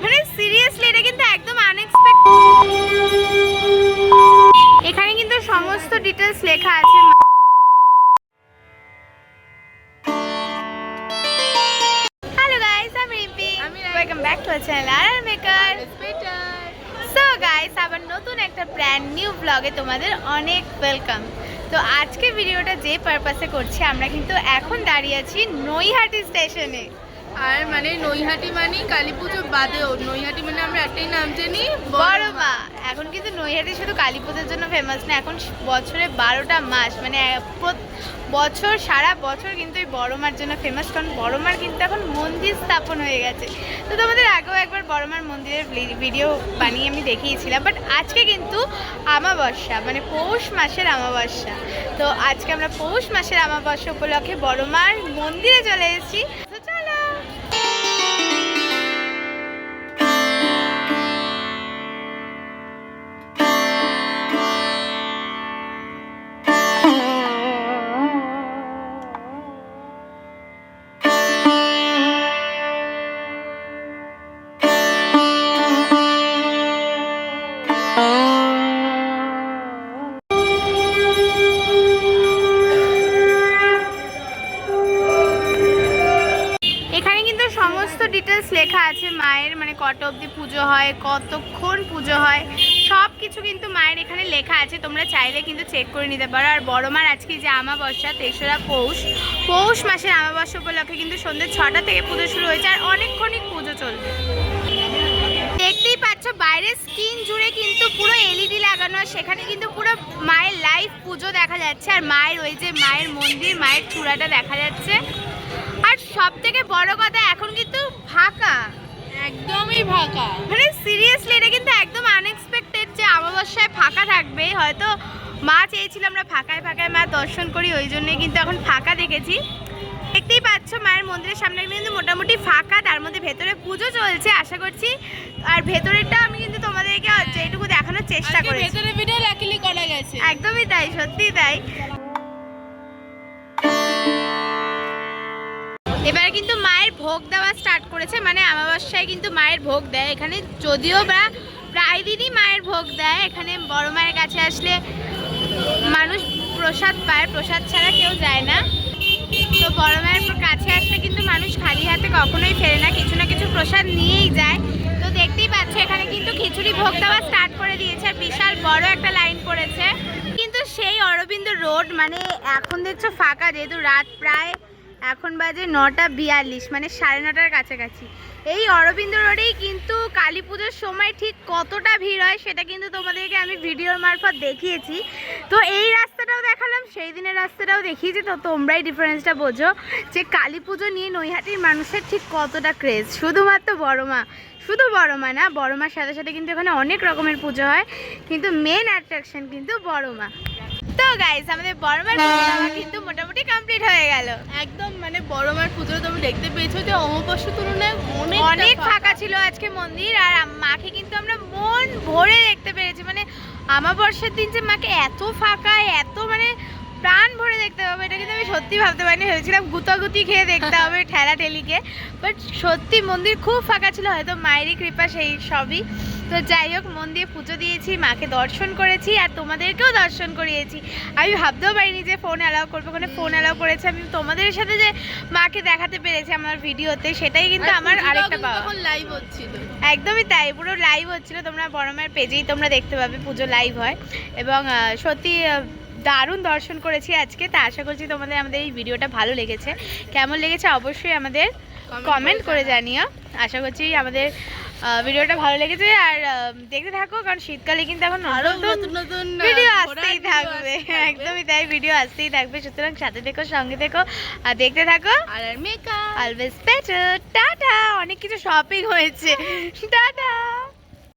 মানে সিরিয়াসলি এটা কিন্তু একদম আনএক্সপেক্টেড। এখানে কিন্তু সমস্ত ডিটেলস লেখা আছে। হ্যালো গাইস, আমি Rimpi. Welcome back to our channel RR maker. So guys, আবার নতুন একটা ব্র্যান্ড নিউ ব্লগে তোমাদের অনেক ওয়েলকাম। তো আজকে ভিডিওটা যে পারপাসে করছি, আমরা কিন্তু এখন দাঁড়িয়ে আছি নৈহাটি স্টেশনে। আর মানে নৈহাটি মানে কালী পুজো বাদেও নৈহাটি মানে আমরা একটাই নাম জানি, বড় মা। এখন কিন্তু নৈহাটি শুধু কালী পুজোর জন্য ফেমাস না, এখন বছরে 12টা মাস মানে বছর সারা বছর কিন্তু এই বড় মার জন্য ফেমাস। কারণ বড় মার কিন্তু এখন মন্দির স্থাপন হয়ে গেছে। তো তোমাদের আগেও একবার বড় মার মন্দিরের ভিডিও বানিয়ে আমি দেখিয়েছিলাম, বাট আজকে কিন্তু আমাবস্যা মানে পৌষ মাসের আমাবস্যা। তো আজকে আমরা পৌষ মাসের আমাবস্যা উপলক্ষে বড় মার মন্দিরে চলে এসেছি। তো চলো। সমস্ত ডিটেলস লেখা আছে মায়ের, মানে কত অবধি পুজো হয়, কতক্ষণ পুজো হয়, সব কিছু কিন্তু মায়ের এখানে লেখা আছে। তোমরা চাইলে কিন্তু চেক করে নিতে পারো। আর বড় মার আজকে যে আমাবস্যা 3রা পৌষ মাসের আমাবস্যা উপলক্ষে কিন্তু সন্ধ্যে 6টা থেকে পুজো শুরু হয়েছে, আর অনেকক্ষণই পুজো চলবে। দেখতেই পাচ্ছ বাইরের স্ক্রিন জুড়ে কিন্তু পুরো এলইডি লাগানো, সেখানে কিন্তু পুরো মায়ের লাইভ পুজো দেখা যাচ্ছে। আর মায়ের ওই যে মায়ের মন্দির, মায়ের চূড়াটা দেখা যাচ্ছে। আর সব থেকে বড় কথা, এখন কিন্তু ফাঁকা, একদমই ফাঁকা। মানে সিরিয়াসলি এটা কিন্তু একদম আনএক্সপেক্টেড যে আমাবস্যায় ফাঁকা থাকবে। হয়তো মা চেয়েছিল আমরা ফাঁকায় ফাঁকায় মা দর্শন করি, ওই জন্যই কিন্তু এখন ফাঁকা দেখেছি। দেখতেই পাচ্ছ মায়ের মন্দিরের সামনে কিন্তু মোটামুটি ফাঁকা, তার মধ্যে ভেতরে পুজো চলছে আশা করছি। আর ভেতরেরটা আমি কিন্তু তোমাদেরকে যেটুকু দেখানোর চেষ্টা করেছি। ভেতরে ভিডিও লাকিলি করা গেছে। একদমই তাই, সত্যিই তাই। এবারে কিন্তু মায়ের ভোগ দেওয়া স্টার্ট করেছে, মানে আমাবস্যায় কিন্তু মায়ের ভোগ দেয় এখানে। যদিও বা প্রায় দিনই মায়ের ভোগ দেয় এখানে। বড় মায়ের কাছে আসলে মানুষ প্রসাদ পায়, প্রসাদ ছাড়া কেউ যায় না। তো বড় মায়ের কাছে আসলে কিন্তু মানুষ খালি হাতে কখনোই ফেরে না, কিছু না কিছু প্রসাদ নিয়েই যায়। তো দেখতেই পাচ্ছ এখানে কিন্তু খিচুড়ি ভোগ দেওয়া স্টার্ট করে দিয়েছে, আর বিশাল বড় একটা লাইন পড়েছে। কিন্তু সেই অরবিন্দ রোড মানে এখন দেখছো ফাঁকা, যেহেতু রাত প্রায় এখন বাজে 9:42 মানে 9:30টার কাছাকাছি। এই অরবিন্দ রোডেই কিন্তু কালী পুজোর সময় ঠিক কতটা ভিড় হয় সেটা কিন্তু তোমাদেরকে আমি ভিডিওর মারফত দেখিয়েছি। তো এই রাস্তাটাও দেখালাম, সেই দিনের রাস্তাটাও দেখিয়েছি। তো তোমরাই ডিফারেন্সটা বোঝো যে কালী পুজো নিয়ে নৈহাটির মানুষের ঠিক কতটা ক্রেজ। শুধুমাত্র বড় মা, শুধু বড় মা না, বড় মার সাথে সাথে কিন্তু এখানে অনেক রকমের পুজো হয়, কিন্তু মেন অ্যাট্রাকশন কিন্তু বড় মা। তো গাইস, আমাদের বড় মার পুজো কিন্তু মোটামুটি কমপ্লিট হয়ে গেল। একদম মানে বড় মার পুজো তুমি দেখতে পেয়েছো যে অমাবস্যার তুলনায় অনেক ফাঁকা ছিল আজকে মন্দির। আর মাকে কিন্তু আমরা মন ভরে দেখতে পেরেছি। মানে আমাবস্যার দিন যে মাকে এত ফাঁকা, এত মানে প্রাণ ভরে দেখতে হবে, এটা কিন্তু আমি সত্যি ভাবতে পারিনি। ভেবেছিলাম গুতাগুতি খেয়ে দেখতে হবে ঠেলা ঠেলিকে, বাট সত্যি মন্দির খুব ফাঁকা ছিল। হয়তো মায়েরই কৃপা সেই সবই। তো যাই হোক, মন দিয়ে পুজো দিয়েছি, মাকে দর্শন করেছি, আর তোমাদেরকেও দর্শন করিয়েছি। আমি ভাবতেও পারিনি যে ফোন অ্যালাউ করবো, ওখানে ফোন অ্যালাউ করেছে। আমি তোমাদের সাথে যে মাকে দেখাতে পেরেছি আমার ভিডিওতে, সেটাই কিন্তু আমার আরেকটা পাওয়া। লাইভ হচ্ছিল, একদমই তাই, পুরো লাইভ হচ্ছিল। তোমরা বড় মায়ের পেজেই তোমরা দেখতে পাবে পুজো লাইভ হয়। এবং সত্যি দারুণ দর্শন করেছি আজকে। তা আশা করছি তোমাদের আমাদের এই ভিডিওটা ভালো লেগেছে। কেমন লেগেছে অবশ্যই আমাদের কমেন্ট করে জানিও। আশা করছি আমাদের ভিডিওটা ভালো লেগেছে, আর দেখতে থাকো, কারণ শীতকালে কিন্তু এখন নতুন নতুন ভিডিও আসতেই থাকবে। একদমই তাই, ভিডিও আসতেই থাকবে। সুতরাং সাথে থেকো, সঙ্গে থেকো, আর দেখতে থাকো। আর মেকআপ অলওয়েজ বেটার। টাটা। অনেক কিছু শপিং হয়েছে। টাটা।